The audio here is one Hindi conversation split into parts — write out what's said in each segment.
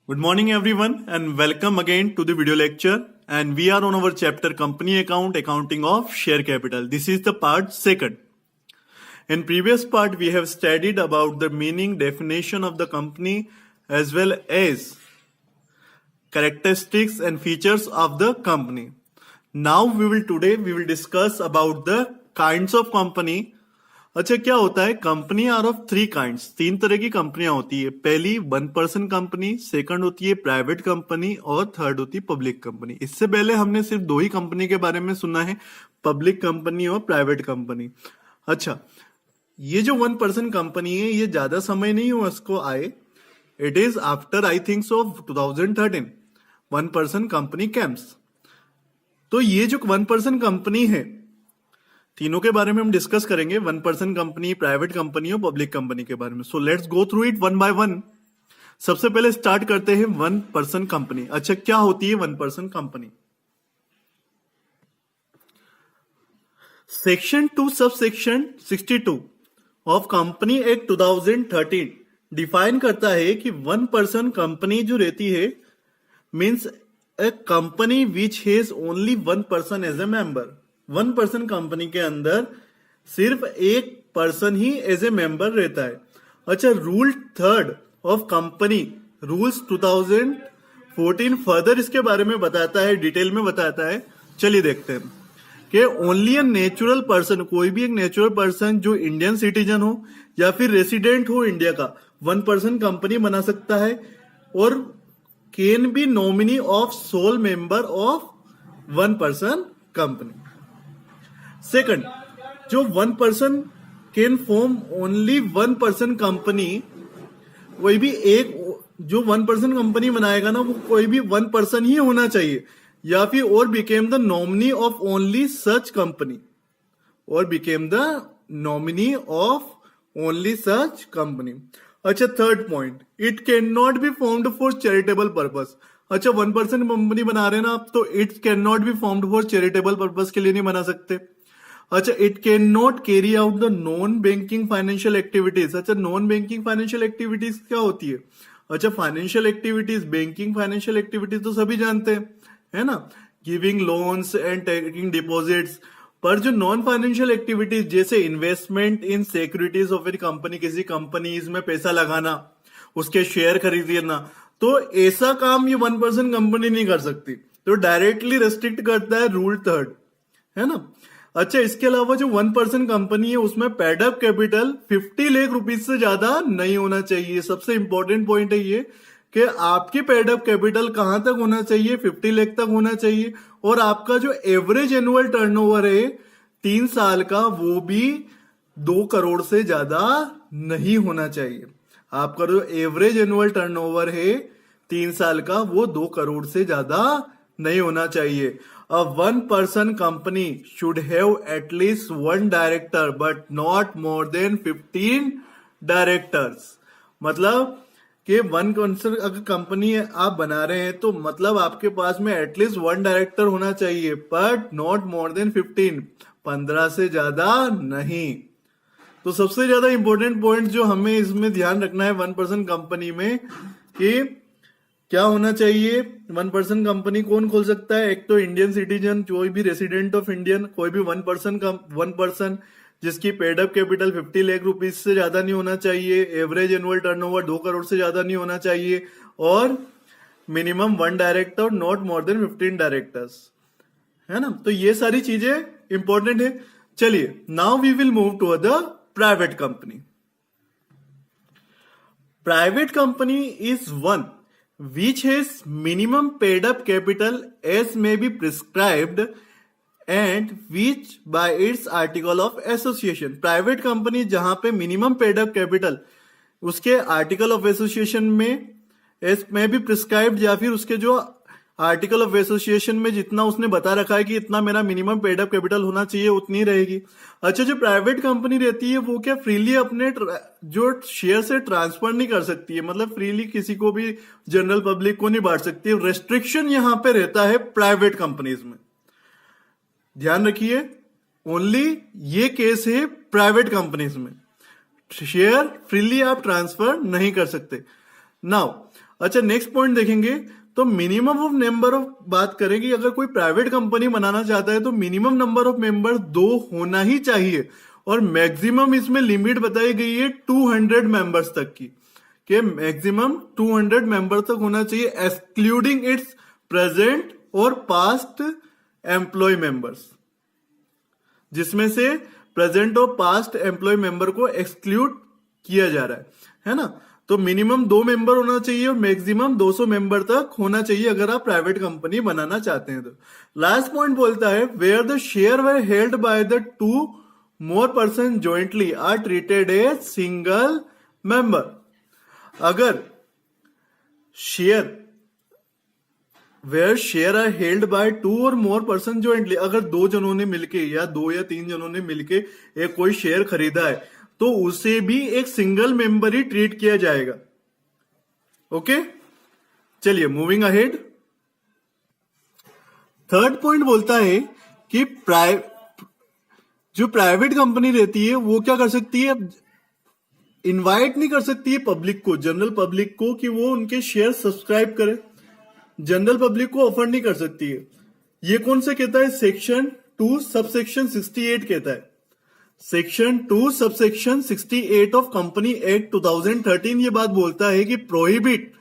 Good morning everyone and welcome again to the video lecture, and we are on our chapter company account, accounting of share capital. This is the part second. In previous part we have studied about the meaning, definition of the company as well as characteristics and features of the company. Now today we will discuss about the kinds of company. अच्छा, क्या होता है? Company are of three kinds, तीन तरह की कंपनियां होती है. पहली 1% कंपनी, सेकंड होती है प्राइवेट कंपनी और थर्ड होती है पब्लिक कंपनी. इससे पहले हमने सिर्फ दो ही कंपनी के बारे में सुना है, पब्लिक कंपनी और प्राइवेट कंपनी. अच्छा, ये जो 1% कंपनी है ये ज्यादा समय नहीं हुआ इसको आए. It is after I think so 2013 1% company camps. तो ये जो 1% कंपनी है, तीनों के बारे में हम डिस्कस करेंगे, 1% कंपनी, प्राइवेट कंपनी और पब्लिक कंपनी के बारे में. So let's go through it one by one. सबसे पहले स्टार्ट करते हैं 1% कंपनी. अच्छा, क्या होती है 1% company? Section 2 subsection 62 of company act 2013 define करता है कि 1% कंपनी जो रहती है means a company which has only 1% as a member. 1% company के अंदर सिर्फ एक पर्सन ही एज ए मेंबर रहता है. अच्छा, rule 3 of company rules 2014 further इसके बारे में बताता है, डिटेल में बताता है. चलिए देखते हैं कि ओनली अ नेचुरल पर्सन, कोई भी एक नेचुरल पर्सन जो इंडियन सिटीजन हो या फिर रेसिडेंट हो इंडिया का, 1% कंपनी बना सकता है और can be nominee of sole member of 1% company. Second, जो 1% कैन फॉर्म ओनली 1% कंपनी, कोई भी एक जो 1% कंपनी बनाएगा ना वो कोई भी 1% ही होना चाहिए, या फिर और became the nominee of only such company, और became the nominee of only such company. अच्छा, third point, it can not be formed for charitable purpose. अच्छा, 1% कंपनी बना रहे हैं ना आप, तो it can not be formed for charitable purpose के लिए नहीं बना सकते. अच्छा, it can not carry out the non banking financial activities. अच्छा, नॉन बैंकिंग फाइनेंशियल एक्टिविटीज क्या होती है? अच्छा, financial activities, banking financial activities तो सभी जानते हैं, है ना, giving loans and taking deposits. पर जो नॉन फाइनेंशियल एक्टिविटीज जैसे investment in securities of A company, किसी कंपनीज में पैसा लगाना, उसके शेयर खरीदना, तो ऐसा काम ये 1% कंपनी नहीं कर सकती. तो डायरेक्टली रेस्ट्रिक्ट करता है रूल 3, है ना. अच्छा, इसके अलावा जो 1% कंपनी है उसमें paid up capital 50 lakh rupees से ज्यादा नहीं होना चाहिए. सबसे इंपॉर्टेंट पॉइंट है ये कि आपकी पेड अप कैपिटल कहां तक होना चाहिए? 50 लाख तक होना चाहिए. और आपका जो एवरेज एनुअल टर्नओवर है 3 साल का, वो भी 2 करोड़ से ज्यादा नहीं होना चाहिए. आपका जो एवरेज एनुअल टर्नओवर है 3 साल का, वो 2 करोड़ से ज्यादा नहीं होना चाहिए. A 1% company should have at least 1 director but not more than 15 directors. मतलब कि 1% अगर कंपनी आप बना रहे हैं तो मतलब आपके पास में एटलीस्ट 1 डायरेक्टर होना चाहिए, बट नॉट मोर देन 15 से ज्यादा नहीं. तो सबसे ज्यादा इंपॉर्टेंट पॉइंट जो हमें इसमें ध्यान रखना है 1% कंपनी में कि क्या होना चाहिए. 1% कंपनी कौन खोल सकता है? एक तो इंडियन सिटीजन, कोई भी रेसिडेंट ऑफ इंडियन, कोई भी 1% जिसकी paid up capital 50 lakh rupees से ज्यादा नहीं होना चाहिए, एवरेज एनुअल टर्नओवर 2 करोड़ से ज्यादा नहीं होना चाहिए, और minimum 1 director, not more than 15 directors, है ना. तो ये सारी चीजें इंपॉर्टेंट है. चलिए, now we will move to the private company. Private company is one which has minimum paid up capital as may be prescribed and which by its article of association. Private company जहां पे मिनिमम पेड अप कैपिटल उसके आर्टिकल ऑफ एसोसिएशन में एस में भी प्रिस्क्राइब्ड, या फिर उसके जो आर्टिकल ऑफ एसोसिएशन में जितना उसने बता रखा है कि इतना मेरा मिनिमम पेड अप कैपिटल होना चाहिए, उतनी रहेगी. अच्छा, जो प्राइवेट कंपनी रहती है वो क्या फ्रीली अपने जो शेयर से ट्रांसफर नहीं कर सकती है, मतलब फ्रीली किसी को भी, जनरल पब्लिक को नहीं बांट सकती है. रेस्ट्रिक्शन यहां पे रहता है प्राइवेट कंपनीज में, ध्यान रखिए. ओनली ये केस है प्राइवेट कंपनीज में, शेयर फ्रीली आप ट्रांसफर नहीं कर सकते. नाउ अच्छा नेक्स्ट पॉइंट देखेंगे तो मिनिमम ऑफ नंबर ऑफ बात करें कि अगर कोई प्राइवेट कंपनी बनाना चाहता है तो मिनिमम नंबर ऑफ मेंबर 2 होना ही चाहिए और मैक्सिमम इसमें लिमिट बताई गई है 200 मेंबर्स तक की कि मैक्सिमम 200 मेंबर तक होना चाहिए एक्सक्लूडिंग इट्स प्रेजेंट और पास्ट एम्प्लॉय मेंबर्स, जिसमें से प्रेजेंट और पास्ट एम्प्लॉय मेंबर को एक्सक्लूड किया जा रहा है ना। तो मिनिमम 2 मेंबर होना चाहिए और मैक्सिमम 200 मेंबर तक होना चाहिए अगर आप प्राइवेट कंपनी बनाना चाहते हैं तो। लास्ट पॉइंट बोलता है where the share were held by the 2 more person jointly are treated as single member. अगर share where share are held by 2 or more person jointly, अगर 2 जनों ने मिलके या 2 या 3 जनों ने मिलके एक कोई शेयर खरीदा है तो उसे भी एक सिंगल मेंबर ही ट्रीट किया जाएगा। ओके, चलिए मूविंग अहेड। थर्ड पॉइंट बोलता है कि जो प्राइवेट कंपनी रहती है वो क्या कर सकती है, इनवाइट नहीं कर सकती है पब्लिक को, जनरल पब्लिक को, कि वो उनके शेयर सब्सक्राइब करे। जनरल पब्लिक को ऑफर नहीं कर सकती है। ये कौन सा कहता है, सेक्शन 2 सबसेक्शन 68 कहता है। Section 2 subsection 68 of company act 2013 ये बात बोलता है कि prohibit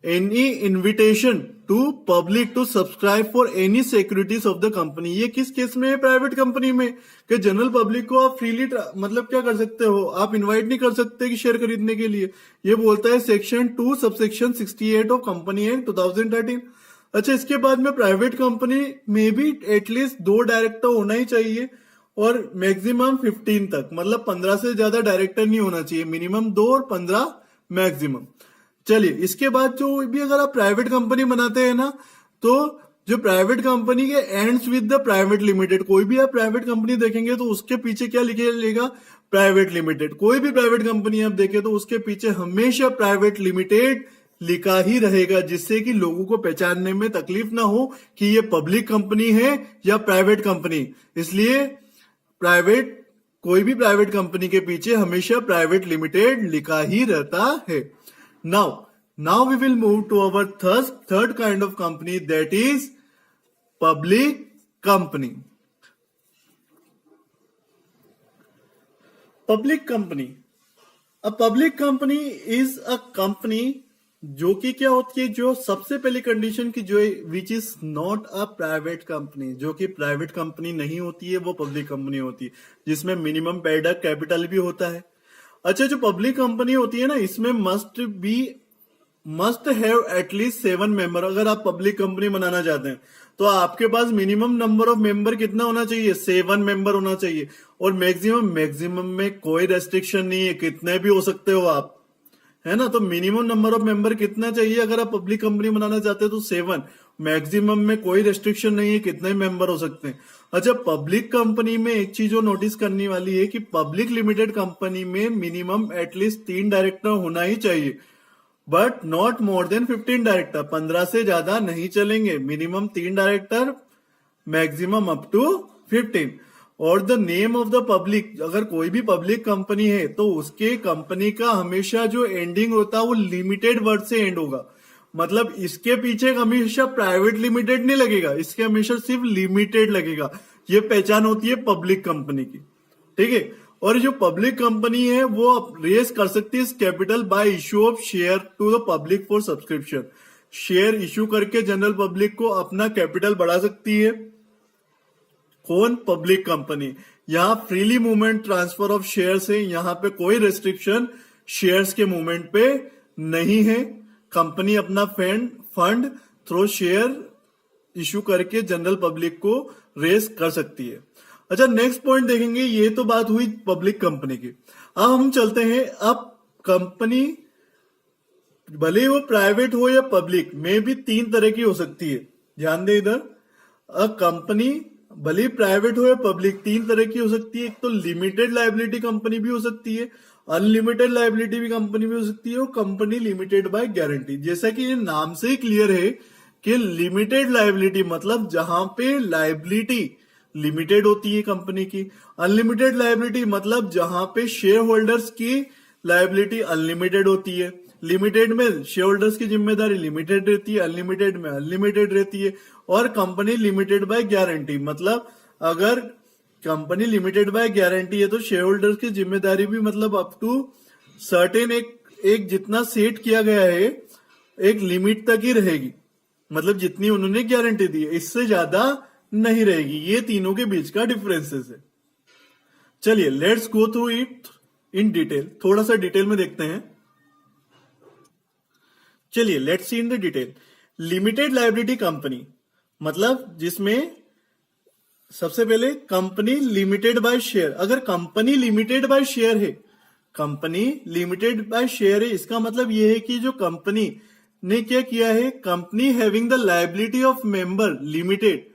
any invitation to public to subscribe for any securities of the company. ये किस केस में है, प्राइवेट कंपनी में, कि जनरल पब्लिक को आप फ्रीली मतलब क्या कर सकते हो, आप इनवाइट नहीं कर सकते कि शेयर खरीदने के लिए। ये बोलता है section 2 subsection 68 of company act 2013। अच्छा, इसके बाद में प्राइवेट कंपनी में भी एटलीस्ट 2 डायरेक्टर होना ही चाहिए और मैक्सिमम 15 तक, मतलब 15 से ज्यादा डायरेक्टर नहीं होना चाहिए, मिनिमम 2 और 15 मैक्सिमम। चलिए, इसके बाद जो भी अगर आप प्राइवेट कंपनी बनाते हैं ना, तो जो प्राइवेट कंपनी के ends with the private limited, कोई भी आप प्राइवेट कंपनी देखेंगे तो उसके पीछे क्या लिखेगा, प्राइवेट लिमिटेड। कोई भी प्राइवेट कंपनी आप देखें तो उसके पीछे हमेशा प्राइवेट लिमिटेड लिखा ही रहेगा, जिससे कि लोगों को पहचानने में तकलीफ ना हो कि ये पब्लिक कंपनी है या प्राइवेट कंपनी। इसलिए कोई भी प्राइवेट कंपनी के पीछे हमेशा प्राइवेट लिमिटेड लिखा ही रहता है। Now we will move to our third kind of company, that is public company. Public company. A public company is a company जो कि क्या होती है, जो सबसे पहली कंडीशन की जो which is not a private company, जो कि प्राइवेट कंपनी नहीं होती है, वो पब्लिक कंपनी होती है, जिसमें मिनिमम पेड अप कैपिटल भी होता है। अच्छा, जो पब्लिक कंपनी होती है ना, इसमें मस्ट हैव एटलीस्ट 7 मेंबर। अगर आप पब्लिक कंपनी बनाना चाहते हैं तो आपके पास मिनिमम नंबर ऑफ मेंबर कितना होना चाहिए, 7 मेंबर होना चाहिए। और मैक्सिमम में कोई रेस्ट्रिक्शन नहीं है, कितने भी हो सकते हो आप, है ना। तो मिनिमम नंबर ऑफ मेंबर कितना चाहिए अगर आप पब्लिक कंपनी बनाना चाहते हैं तो 7। मैक्सिमम में कोई रेस्ट्रिक्शन नहीं है, कितने मेंबर हो सकते हैं। अच्छा, पब्लिक कंपनी में एक चीज जो नोटिस करने वाली है कि पब्लिक लिमिटेड कंपनी में मिनिमम एटलीस्ट 3 डायरेक्टर होना ही चाहिए, but not more than 15 director. 15 से ज्यादा नहीं चलेंगे, minimum 3 director, maximum up to 15। और the name of the public, अगर कोई भी पब्लिक कंपनी है तो उसके कंपनी का हमेशा जो एंडिंग होता है वो लिमिटेड वर्ड से एंड होगा। मतलब इसके पीछे हमेशा प्राइवेट लिमिटेड नहीं लगेगा, इसके हमेशा सिर्फ लिमिटेड लगेगा। ये पहचान होती है पब्लिक कंपनी की, ठीक है। और जो पब्लिक कंपनी है वो रेज कर सकती है capital by issue of share to the public for subscription. Share issue करके जनरल पब्लिक को अपना कैपिटल बढ़ा सकती है। कौन, पब्लिक कंपनी। यहां freely movement transfer of shares है, यहां पे कोई रेस्ट्रिक्शन शेयर्स के मूवमेंट पे नहीं है। कंपनी अपना फंड थ्रू शेयर इश्यू करके जनरल पब्लिक को रेस कर सकती है। अच्छा, नेक्स्ट पॉइंट देखेंगे, ये तो बात हुई पब्लिक कंपनी की। अब हम चलते हैं, अब कंपनी भले वो प्राइवेट हो या पब्लिक में भी 3 तरह की हो सकती है। ध्यान दे इधर, कंपनी भले प्राइवेट हो या पब्लिक 3 तरह की हो सकती है। एक तो लिमिटेड लायबिलिटी कंपनी भी हो सकती है, अनलिमिटेड लायबिलिटी भी कंपनी भी हो सकती है, और कंपनी लिमिटेड बाय गारंटी। जैसा कि ये नाम से ही क्लियर है कि लिमिटेड लायबिलिटी मतलब जहां पे लायबिलिटी लिमिटेड होती है कंपनी की। अनलिमिटेड लायबिलिटी मतलब जहां पे शेयर होल्डर्स की लायबिलिटी अनलिमिटेड होती है। लिमिटेड में शेयर होल्डर्स की जिम्मेदारी लिमिटेड रहती है, अनलिमिटेड में अनलिमिटेड रहती है, और कंपनी लिमिटेड बाय गारंटी, मतलब अगर कंपनी लिमिटेड बाय गारंटी है तो शेयर होल्डर्स की जिम्मेदारी भी मतलब अप टू सर्टेन एक जितना सेट किया गया है एक लिमिट तक ही रहेगी, मतलब जितनी उन्होंने गारंटी दी है इससे ज्यादा नहीं रहेगी। ये तीनों के बीच का डिफरेंसेस है। चलिए let's go through it in detail, थोड़ा सा डिटेल में देखते हैं। चलिए let's see in the detail. Limited liability company मतलब जिसमें सबसे पहले कंपनी लिमिटेड बाय शेयर, अगर कंपनी लिमिटेड बाय शेयर है, कंपनी लिमिटेड बाय शेयर है, इसका मतलब यह है कि जो कंपनी ने क्या किया है, company having the liability of member limited,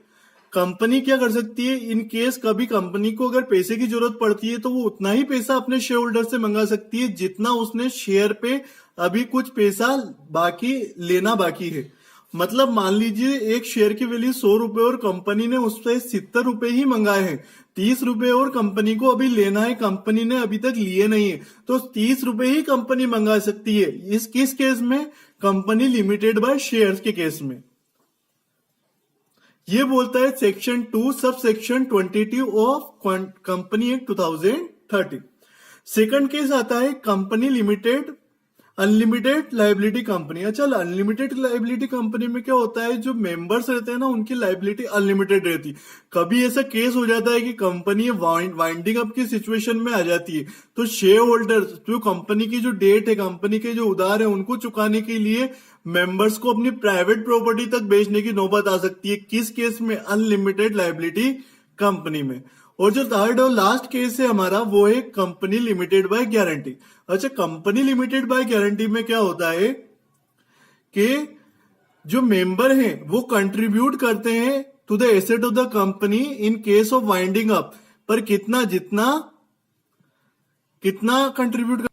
company क्या कर सकती है, इन केस कभी कंपनी को अगर पैसे की जरूरत पड़ती है तो वो उतना ही पैसा अपने शेयर होल्डर से मंगा सकती है जितना उसने शेयर पे अभी कुछ पैसा बाकी लेना बाकी है। मतलब मान लीजिए एक शेयर की वैल्यू 100 रुपए और कंपनी ने उससे 70 रुपए ही मंगाए हैं, 30 रुपए और कंपनी को अभी लेना है, कंपनी ने अभी तक लिए नहीं है, तो 30 रुपए ही कंपनी मंगा सकती है। इस किस केस में, कंपनी लिमिटेड बाय शेयर्स के केस में। ये बोलता है section 2 sub section 22 of company act 2013। Second case आता है company limited unlimited liability company. अच्छा, अनलिमिटेड लायबिलिटी कंपनी में क्या होता है, जो मेंबर्स रहते हैं ना उनकी लायबिलिटी अनलिमिटेड रहती है। कभी ऐसा केस हो जाता है कि कंपनी वाइंडिंग अप की सिचुएशन में आ जाती है तो शेयर होल्डर्स जो कंपनी की जो डेट है, कंपनी के जो उधार है उनको चुकाने के लिए मेंबर्स को अपनी प्राइवेट प्रॉपर्टी तक बेचने की नौबत आ सकती है। किस केस में, अनलिमिटेड लायबिलिटी कंपनी में। और जो थर्ड और लास्ट केस है हमारा वो है कंपनी लिमिटेड बाय गारंटी। अच्छा, कंपनी लिमिटेड बाय गारंटी में क्या होता है कि जो मेंबर हैं वो कंट्रीब्यूट करते हैं to the asset of the company in case of winding up, पर कितना कंट्रीब्यूट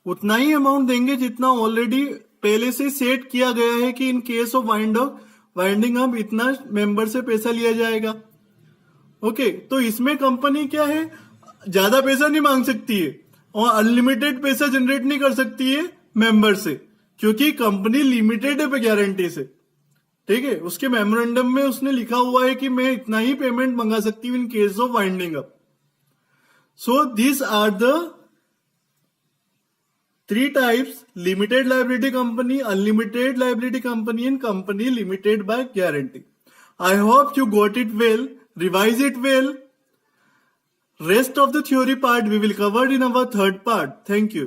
उतना ही अमाउंट देंगे जितना ऑलरेडी पहले से सेट किया गया है कि इन केस ऑफ वाइंडिंग अप इतना मेंबर से पैसा लिया जाएगा। ओके, तो इसमें कंपनी क्या है, ज्यादा पैसा नहीं मांग सकती है और अनलिमिटेड पैसा जनरेट नहीं कर सकती है मेंबर से, क्योंकि कंपनी लिमिटेड है पे गारंटी से। ठीक है, उसके मेमोरेंडम में उसने लिखा हुआ है कि मैं इतना ही पेमेंट मंगा सकती हूं in case of winding up. So this are the 3 types: limited liability company, unlimited liability company, and company limited by guarantee. I hope you got it well. Revise it well. Rest of the theory part we will cover in our third part. Thank you.